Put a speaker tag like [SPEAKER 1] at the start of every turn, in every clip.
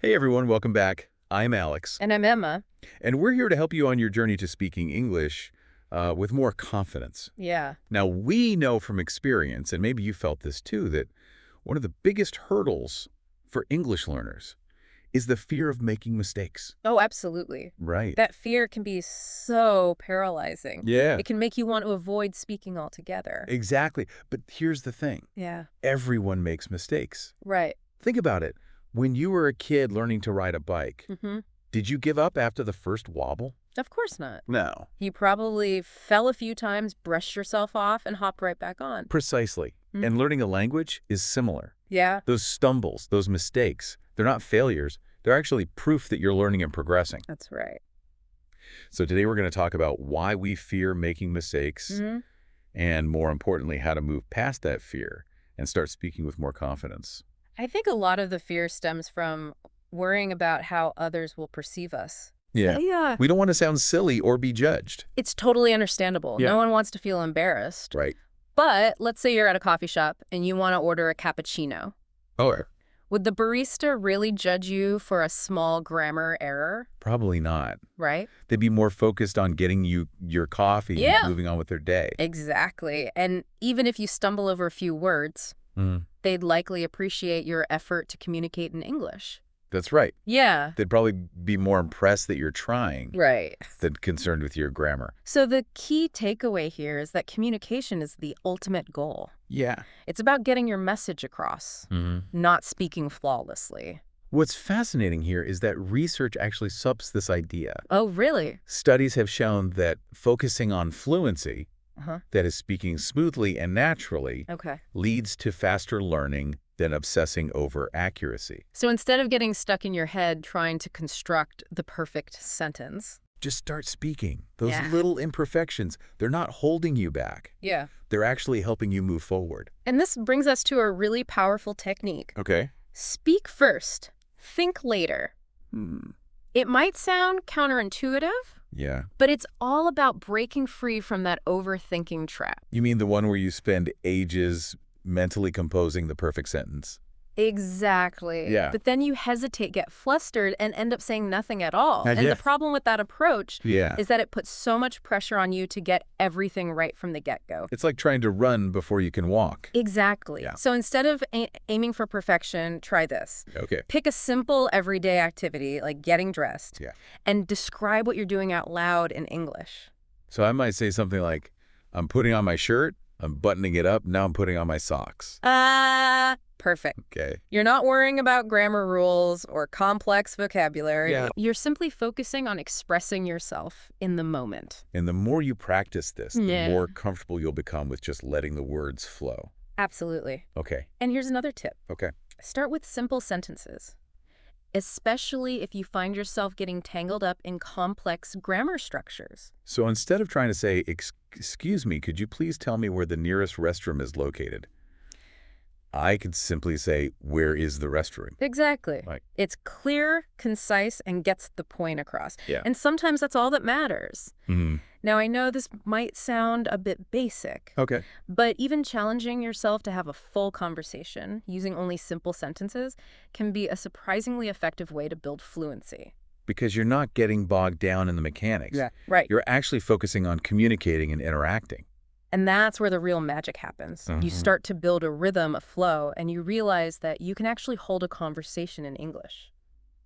[SPEAKER 1] Hey everyone, welcome back. I'm Alex,
[SPEAKER 2] And I'm Emma.
[SPEAKER 1] and we're here to help you on your journey to speaking English with more confidence.
[SPEAKER 2] Yeah.
[SPEAKER 1] Now, we know from experience, and maybe you felt this too, that one of the biggest hurdles for English learners is the fear of making mistakes.
[SPEAKER 2] Oh, absolutely.
[SPEAKER 1] Right.
[SPEAKER 2] That fear can be so paralyzing.
[SPEAKER 1] Yeah,
[SPEAKER 2] It can make you want to avoid speaking altogether.
[SPEAKER 1] exactly. But here's the thing.
[SPEAKER 2] Yeah.
[SPEAKER 1] Everyone makes mistakes.
[SPEAKER 2] Right.
[SPEAKER 1] Think about it. When you were a kid learning to ride a bike,
[SPEAKER 2] Mm-hmm.
[SPEAKER 1] did you give up after the first wobble?
[SPEAKER 2] Of course not.
[SPEAKER 1] No.
[SPEAKER 2] You probably fell a few times, brushed yourself off, and hopped right back on.
[SPEAKER 1] Precisely. And learning a language is similar.
[SPEAKER 2] Yeah.
[SPEAKER 1] Those stumbles, those mistakes, they're not failures. They're actually proof that you're learning and progressing.
[SPEAKER 2] That's right.
[SPEAKER 1] So today we're going to talk about why we fear making mistakes
[SPEAKER 2] Mm-hmm.
[SPEAKER 1] and, more importantly, how to move past that fear and start speaking with more confidence.
[SPEAKER 2] I think a lot of the fear stems from worrying about how others will perceive us.
[SPEAKER 1] Yeah.
[SPEAKER 2] Yeah.
[SPEAKER 1] We don't want to sound silly or be judged.
[SPEAKER 2] It's totally understandable.
[SPEAKER 1] Yeah.
[SPEAKER 2] No one wants to feel embarrassed.
[SPEAKER 1] Right.
[SPEAKER 2] But let's say you're at a coffee shop and you want to order a cappuccino.
[SPEAKER 1] Or
[SPEAKER 2] Would the barista really judge you for a small grammar error?
[SPEAKER 1] probably not.
[SPEAKER 2] Right?
[SPEAKER 1] They'd be more focused on getting you your coffee
[SPEAKER 2] Yeah.
[SPEAKER 1] and moving on with their day.
[SPEAKER 2] Exactly. And even if you stumble over a few words, they'd likely appreciate your effort to communicate in English.
[SPEAKER 1] That's right.
[SPEAKER 2] Yeah.
[SPEAKER 1] They'd probably be more impressed that you're trying
[SPEAKER 2] Right.
[SPEAKER 1] than concerned with your grammar.
[SPEAKER 2] So the key takeaway here is that communication is the ultimate goal.
[SPEAKER 1] Yeah.
[SPEAKER 2] It's about getting your message across, not speaking flawlessly.
[SPEAKER 1] What's fascinating here is that research actually supports this idea.
[SPEAKER 2] Oh, really?
[SPEAKER 1] Studies have shown that focusing on fluency,
[SPEAKER 2] Uh-huh.
[SPEAKER 1] that is speaking smoothly and naturally,
[SPEAKER 2] Okay.
[SPEAKER 1] leads to faster learning than obsessing over accuracy.
[SPEAKER 2] So instead of getting stuck in your head trying to construct the perfect sentence.
[SPEAKER 1] Just start speaking. Those
[SPEAKER 2] Yeah.
[SPEAKER 1] little imperfections, they're not holding you back.
[SPEAKER 2] Yeah.
[SPEAKER 1] They're actually helping you move forward.
[SPEAKER 2] And this brings us to a really powerful technique.
[SPEAKER 1] Okay.
[SPEAKER 2] Speak first, think later. It might sound counterintuitive,
[SPEAKER 1] Yeah.
[SPEAKER 2] but it's all about breaking free from that overthinking trap.
[SPEAKER 1] You mean the one where you spend ages mentally composing the perfect sentence?
[SPEAKER 2] Exactly.
[SPEAKER 1] Yeah.
[SPEAKER 2] But then you hesitate, get flustered, and end up saying nothing at all. And
[SPEAKER 1] Yeah.
[SPEAKER 2] the problem with that approach
[SPEAKER 1] Yeah.
[SPEAKER 2] is that it puts so much pressure on you to get everything right from the get-go.
[SPEAKER 1] It's like trying to run before you can walk.
[SPEAKER 2] Exactly.
[SPEAKER 1] Yeah.
[SPEAKER 2] So instead of aiming for perfection, try this.
[SPEAKER 1] Okay.
[SPEAKER 2] Pick a simple everyday activity, like getting dressed,
[SPEAKER 1] Yeah.
[SPEAKER 2] and describe what you're doing out loud in English.
[SPEAKER 1] So I might say something like, I'm putting on my shirt, I'm buttoning it up, now I'm putting on my socks.
[SPEAKER 2] Perfect.
[SPEAKER 1] Okay.
[SPEAKER 2] You're not worrying about grammar rules or complex vocabulary.
[SPEAKER 1] Yeah.
[SPEAKER 2] You're simply focusing on expressing yourself in the moment.
[SPEAKER 1] And the more you practice this, the
[SPEAKER 2] Yeah.
[SPEAKER 1] more comfortable you'll become with just letting the words flow.
[SPEAKER 2] Absolutely.
[SPEAKER 1] Okay.
[SPEAKER 2] And here's another tip.
[SPEAKER 1] Okay.
[SPEAKER 2] Start with simple sentences, especially if you find yourself getting tangled up in complex grammar structures.
[SPEAKER 1] So instead of trying to say, excuse me, could you please tell me where the nearest restroom is located? I could simply say, where is the restroom?
[SPEAKER 2] Exactly.
[SPEAKER 1] Right.
[SPEAKER 2] It's clear, concise, and gets the point across.
[SPEAKER 1] Yeah.
[SPEAKER 2] And sometimes that's all that matters. Now, I know this might sound a bit basic,
[SPEAKER 1] Okay.
[SPEAKER 2] but even challenging yourself to have a full conversation using only simple sentences can be a surprisingly effective way to build fluency.
[SPEAKER 1] Because you're not getting bogged down in the mechanics.
[SPEAKER 2] Right.
[SPEAKER 1] You're actually focusing on communicating and interacting.
[SPEAKER 2] And that's where the real magic happens. You start to build a rhythm, a flow, and you realize that you can actually hold a conversation in English.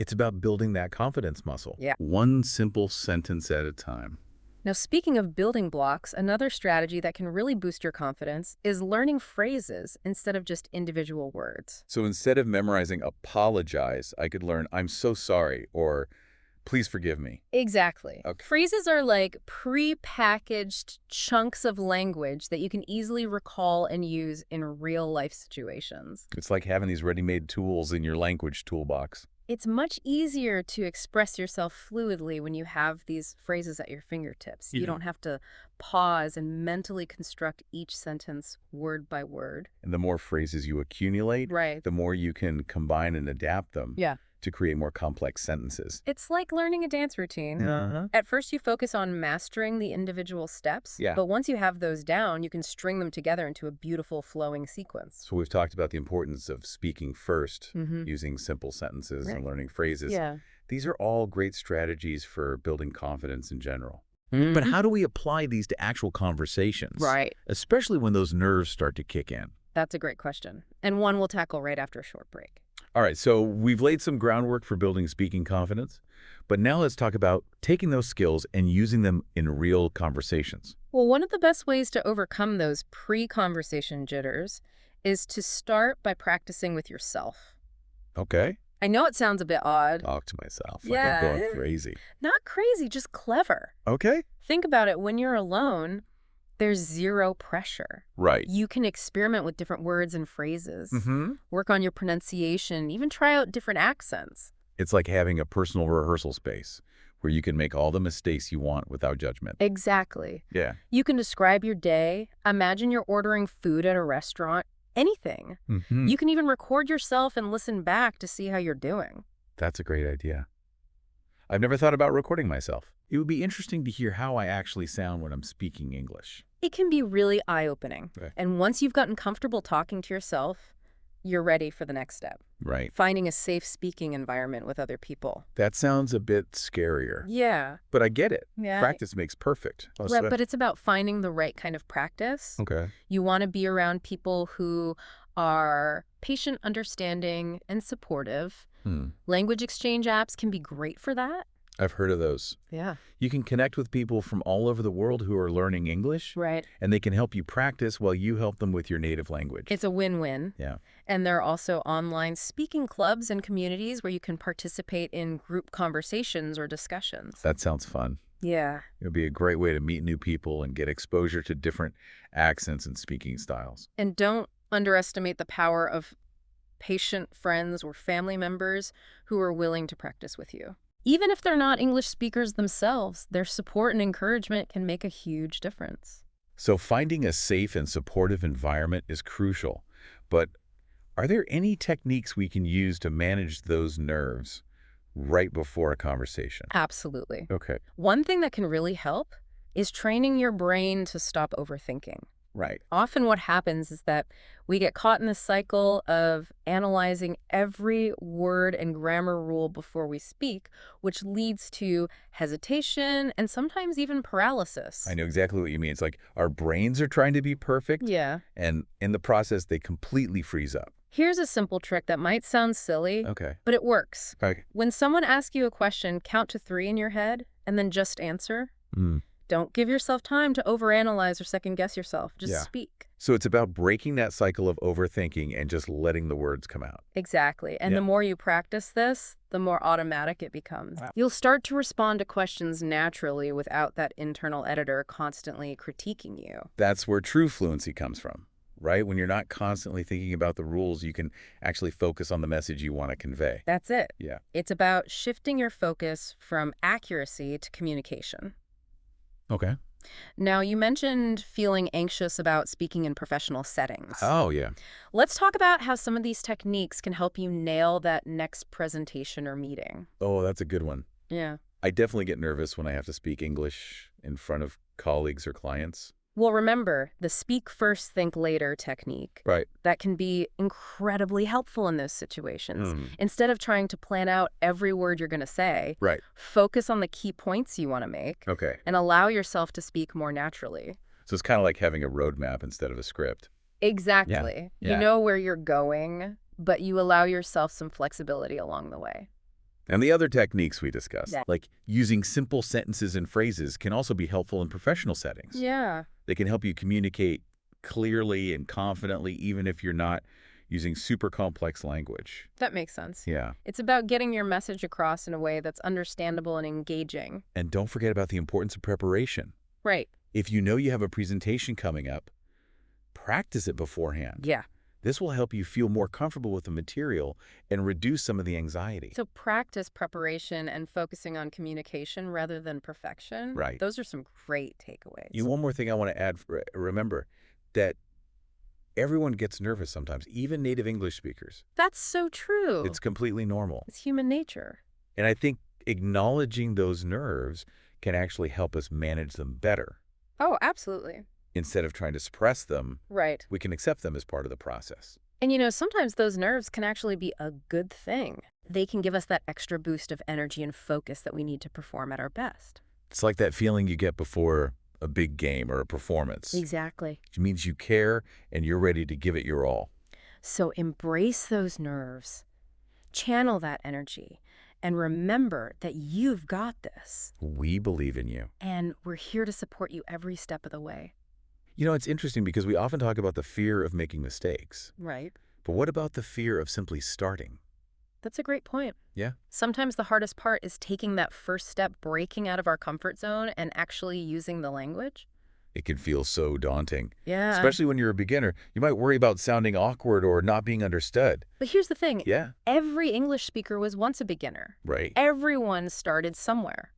[SPEAKER 1] It's about building that confidence muscle.
[SPEAKER 2] Yeah.
[SPEAKER 1] One simple sentence at a time.
[SPEAKER 2] Now, speaking of building blocks, another strategy that can really boost your confidence is learning phrases instead of just individual words.
[SPEAKER 1] So instead of memorizing apologize, I could learn I'm so sorry or please forgive me.
[SPEAKER 2] Exactly.
[SPEAKER 1] Okay.
[SPEAKER 2] Phrases are like pre-packaged chunks of language that you can easily recall and use in real-life situations.
[SPEAKER 1] It's like having these ready-made tools in your language toolbox.
[SPEAKER 2] It's much easier to express yourself fluidly when you have these phrases at your fingertips.
[SPEAKER 1] Yeah.
[SPEAKER 2] You don't have to pause and mentally construct each sentence word by word.
[SPEAKER 1] And the more phrases you accumulate,
[SPEAKER 2] Right.
[SPEAKER 1] the more you can combine and adapt them
[SPEAKER 2] Yeah.
[SPEAKER 1] to create more complex sentences.
[SPEAKER 2] It's like learning a dance routine.
[SPEAKER 1] Uh-huh.
[SPEAKER 2] At first, you focus on mastering the individual steps,
[SPEAKER 1] Yeah.
[SPEAKER 2] but once you have those down, you can string them together into a beautiful flowing sequence.
[SPEAKER 1] So we've talked about the importance of speaking first,
[SPEAKER 2] Mm-hmm.
[SPEAKER 1] using simple sentences
[SPEAKER 2] Right.
[SPEAKER 1] and learning phrases.
[SPEAKER 2] Yeah.
[SPEAKER 1] These are all great strategies for building confidence in general.
[SPEAKER 2] Mm-hmm.
[SPEAKER 1] But how do we apply these to actual conversations?
[SPEAKER 2] Right.
[SPEAKER 1] Especially when those nerves start to kick in.
[SPEAKER 2] That's a great question, and one we'll tackle right after a short break.
[SPEAKER 1] All right, so we've laid some groundwork for building speaking confidence, but now let's talk about taking those skills and using them in real conversations.
[SPEAKER 2] Well, one of the best ways to overcome those pre-conversation jitters is to start by practicing with yourself.
[SPEAKER 1] Okay.
[SPEAKER 2] I know it sounds a bit odd.
[SPEAKER 1] Talk to myself. Like
[SPEAKER 2] Yeah.
[SPEAKER 1] I'm going crazy.
[SPEAKER 2] Not crazy, just clever.
[SPEAKER 1] Okay.
[SPEAKER 2] Think about it. When you're alone, there's zero pressure.
[SPEAKER 1] Right.
[SPEAKER 2] You can experiment with different words and phrases,
[SPEAKER 1] Mm-hmm.
[SPEAKER 2] work on your pronunciation, even try out different accents.
[SPEAKER 1] It's like having a personal rehearsal space where you can make all the mistakes you want without judgment.
[SPEAKER 2] Exactly.
[SPEAKER 1] Yeah.
[SPEAKER 2] You can describe your day, imagine you're ordering food at a restaurant, anything.
[SPEAKER 1] Mm-hmm.
[SPEAKER 2] You can even record yourself and listen back to see how you're doing.
[SPEAKER 1] That's a great idea. I've never thought about recording myself. It would be interesting to hear how I actually sound when I'm speaking English.
[SPEAKER 2] It can be really eye-opening.
[SPEAKER 1] Okay.
[SPEAKER 2] And once you've gotten comfortable talking to yourself, you're ready for the next step.
[SPEAKER 1] Right.
[SPEAKER 2] Finding a safe speaking environment with other people.
[SPEAKER 1] That sounds a bit scarier,
[SPEAKER 2] Yeah.
[SPEAKER 1] but I get it.
[SPEAKER 2] Yeah.
[SPEAKER 1] Practice makes perfect.
[SPEAKER 2] Right, but it's about finding the right kind of practice.
[SPEAKER 1] Okay.
[SPEAKER 2] You want to be around people who are patient, understanding, and supportive. Language exchange apps can be great for that.
[SPEAKER 1] I've heard of those.
[SPEAKER 2] Yeah.
[SPEAKER 1] You can connect with people from all over the world who are learning English,
[SPEAKER 2] Right.
[SPEAKER 1] and they can help you practice while you help them with your native language.
[SPEAKER 2] It's a win-win.
[SPEAKER 1] Yeah.
[SPEAKER 2] And there are also online speaking clubs and communities where you can participate in group conversations or discussions.
[SPEAKER 1] That sounds fun.
[SPEAKER 2] Yeah.
[SPEAKER 1] It would be a great way to meet new people and get exposure to different accents and speaking styles.
[SPEAKER 2] And don't underestimate the power of patient friends or family members who are willing to practice with you. Even if they're not English speakers themselves, their support and encouragement can make a huge difference.
[SPEAKER 1] So finding a safe and supportive environment is crucial. But are there any techniques we can use to manage those nerves right before a conversation?
[SPEAKER 2] Absolutely.
[SPEAKER 1] Okay.
[SPEAKER 2] One thing that can really help is training your brain to stop overthinking.
[SPEAKER 1] Right.
[SPEAKER 2] Often what happens is that we get caught in the cycle of analyzing every word and grammar rule before we speak, which leads to hesitation and sometimes even paralysis.
[SPEAKER 1] I know exactly what you mean. It's like our brains are trying to be perfect,
[SPEAKER 2] Yeah.
[SPEAKER 1] and in the process, they completely freeze up.
[SPEAKER 2] Here's a simple trick that might sound silly,
[SPEAKER 1] Okay.
[SPEAKER 2] but it works.
[SPEAKER 1] Okay.
[SPEAKER 2] When someone asks you a question, count to 3 in your head and then just answer. Don't give yourself time to overanalyze or second-guess yourself. Just
[SPEAKER 1] Yeah.
[SPEAKER 2] speak.
[SPEAKER 1] So it's about breaking that cycle of overthinking and just letting the words come out.
[SPEAKER 2] Exactly. And
[SPEAKER 1] Yeah.
[SPEAKER 2] the more you practice this, the more automatic it becomes.
[SPEAKER 1] Wow.
[SPEAKER 2] You'll start to respond to questions naturally without that internal editor constantly critiquing you.
[SPEAKER 1] That's where true fluency comes from, right? When you're not constantly thinking about the rules, you can actually focus on the message you want to convey.
[SPEAKER 2] That's it.
[SPEAKER 1] Yeah.
[SPEAKER 2] It's about shifting your focus from accuracy to communication.
[SPEAKER 1] Okay.
[SPEAKER 2] Now, you mentioned feeling anxious about speaking in professional settings.
[SPEAKER 1] Oh, yeah.
[SPEAKER 2] Let's talk about how some of these techniques can help you nail that next presentation or meeting.
[SPEAKER 1] Oh, that's a good one.
[SPEAKER 2] Yeah.
[SPEAKER 1] I definitely get nervous when I have to speak English in front of colleagues or clients.
[SPEAKER 2] Well, remember, the speak first, think later technique.
[SPEAKER 1] Right.
[SPEAKER 2] That can be incredibly helpful in those situations.
[SPEAKER 1] Mm.
[SPEAKER 2] Instead of trying to plan out every word you're going to say,
[SPEAKER 1] Right.
[SPEAKER 2] focus on the key points you want to make
[SPEAKER 1] Okay.
[SPEAKER 2] and allow yourself to speak more naturally.
[SPEAKER 1] So it's kind of like having a roadmap instead of a script.
[SPEAKER 2] Exactly.
[SPEAKER 1] Yeah.
[SPEAKER 2] You know where you're going, but you allow yourself some flexibility along the way.
[SPEAKER 1] And the other techniques we discussed,
[SPEAKER 2] Yeah.
[SPEAKER 1] like using simple sentences and phrases, can also be helpful in professional settings.
[SPEAKER 2] Yeah.
[SPEAKER 1] They can help you communicate clearly and confidently, even if you're not using super complex language.
[SPEAKER 2] That makes sense.
[SPEAKER 1] Yeah.
[SPEAKER 2] It's about getting your message across in a way that's understandable and engaging.
[SPEAKER 1] And don't forget about the importance of preparation.
[SPEAKER 2] Right.
[SPEAKER 1] If you know you have a presentation coming up, practice it beforehand.
[SPEAKER 2] Yeah.
[SPEAKER 1] This will help you feel more comfortable with the material and reduce some of the anxiety.
[SPEAKER 2] So practice preparation and focusing on communication rather than perfection.
[SPEAKER 1] Right.
[SPEAKER 2] Those are some great takeaways.
[SPEAKER 1] One more thing I want to add, remember that Everyone gets nervous sometimes, even native English speakers.
[SPEAKER 2] That's so true.
[SPEAKER 1] It's completely normal.
[SPEAKER 2] It's human nature.
[SPEAKER 1] And I think acknowledging those nerves can actually help us manage them better.
[SPEAKER 2] Oh, absolutely.
[SPEAKER 1] Instead of trying to suppress them,
[SPEAKER 2] Right.
[SPEAKER 1] we can accept them as part of the process.
[SPEAKER 2] And sometimes those nerves can actually be a good thing. They can give us that extra boost of energy and focus that we need to perform at our best.
[SPEAKER 1] It's like that feeling you get before a big game or a performance.
[SPEAKER 2] Exactly.
[SPEAKER 1] It means you care and you're ready to give it your all.
[SPEAKER 2] So embrace those nerves, channel that energy, and remember that you've got this.
[SPEAKER 1] We believe in you.
[SPEAKER 2] And we're here to support you every step of the way.
[SPEAKER 1] It's interesting because we often talk about the fear of making mistakes.
[SPEAKER 2] Right.
[SPEAKER 1] But what about the fear of simply starting?
[SPEAKER 2] That's a great point.
[SPEAKER 1] Yeah?
[SPEAKER 2] Sometimes the hardest part is taking that first step, breaking out of our comfort zone, and actually using the language.
[SPEAKER 1] It can feel so daunting.
[SPEAKER 2] Yeah.
[SPEAKER 1] Especially when you're a beginner. You might worry about sounding awkward or not being understood.
[SPEAKER 2] But here's the thing.
[SPEAKER 1] Yeah.
[SPEAKER 2] Every English speaker was once a beginner.
[SPEAKER 1] Right.
[SPEAKER 2] Everyone started somewhere.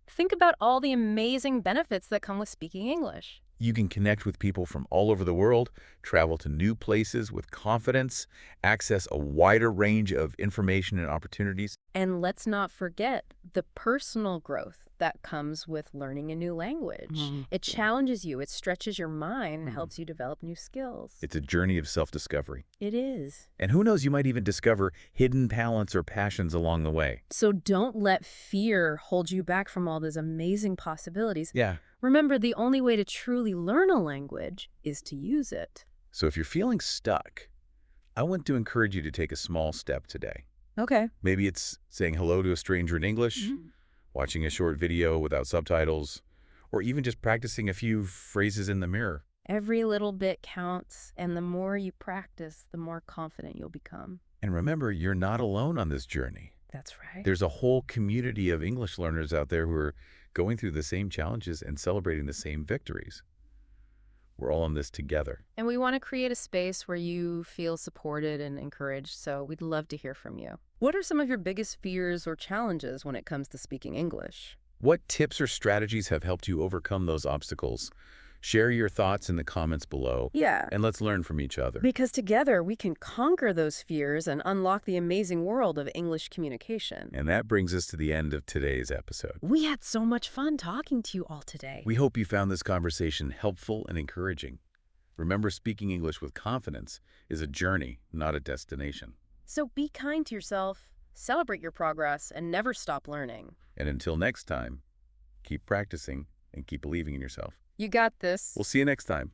[SPEAKER 2] Think about all the amazing benefits that come with speaking English.
[SPEAKER 1] You can connect with people from all over the world, travel to new places with confidence, access a wider range of information and opportunities.
[SPEAKER 2] And let's not forget the personal growth that comes with learning a new language. It challenges you, it stretches your mind, and helps you develop new skills.
[SPEAKER 1] It's a journey of self-discovery.
[SPEAKER 2] It is.
[SPEAKER 1] And who knows, you might even discover hidden talents or passions along the way.
[SPEAKER 2] So don't let fear hold you back from all those amazing possibilities.
[SPEAKER 1] Yeah.
[SPEAKER 2] Remember, the only way to truly learn a language is to use it.
[SPEAKER 1] So if you're feeling stuck, I want to encourage you to take a small step today.
[SPEAKER 2] Okay.
[SPEAKER 1] Maybe it's saying hello to a stranger in English, watching a short video without subtitles, or even just practicing a few phrases in the mirror.
[SPEAKER 2] Every little bit counts, and the more you practice, the more confident you'll become.
[SPEAKER 1] And remember, you're not alone on this journey.
[SPEAKER 2] That's right.
[SPEAKER 1] There's a whole community of English learners out there who are going through the same challenges and celebrating the same victories. We're all in this together.
[SPEAKER 2] And we want to create a space where you feel supported and encouraged, so we'd love to hear from you. What are some of your biggest fears or challenges when it comes to speaking English?
[SPEAKER 1] What tips or strategies have helped you overcome those obstacles? Share your thoughts in the comments below.
[SPEAKER 2] Yeah.
[SPEAKER 1] And let's learn from each other.
[SPEAKER 2] Because together we can conquer those fears and unlock the amazing world of English communication.
[SPEAKER 1] And that brings us to the end of today's episode.
[SPEAKER 2] We had so much fun talking to you all today.
[SPEAKER 1] We hope you found this conversation helpful and encouraging. Remember, speaking English with confidence is a journey, not a destination.
[SPEAKER 2] So be kind to yourself, celebrate your progress, and never stop learning.
[SPEAKER 1] And until next time, keep practicing and keep believing in yourself.
[SPEAKER 2] You got this.
[SPEAKER 1] We'll see you next time.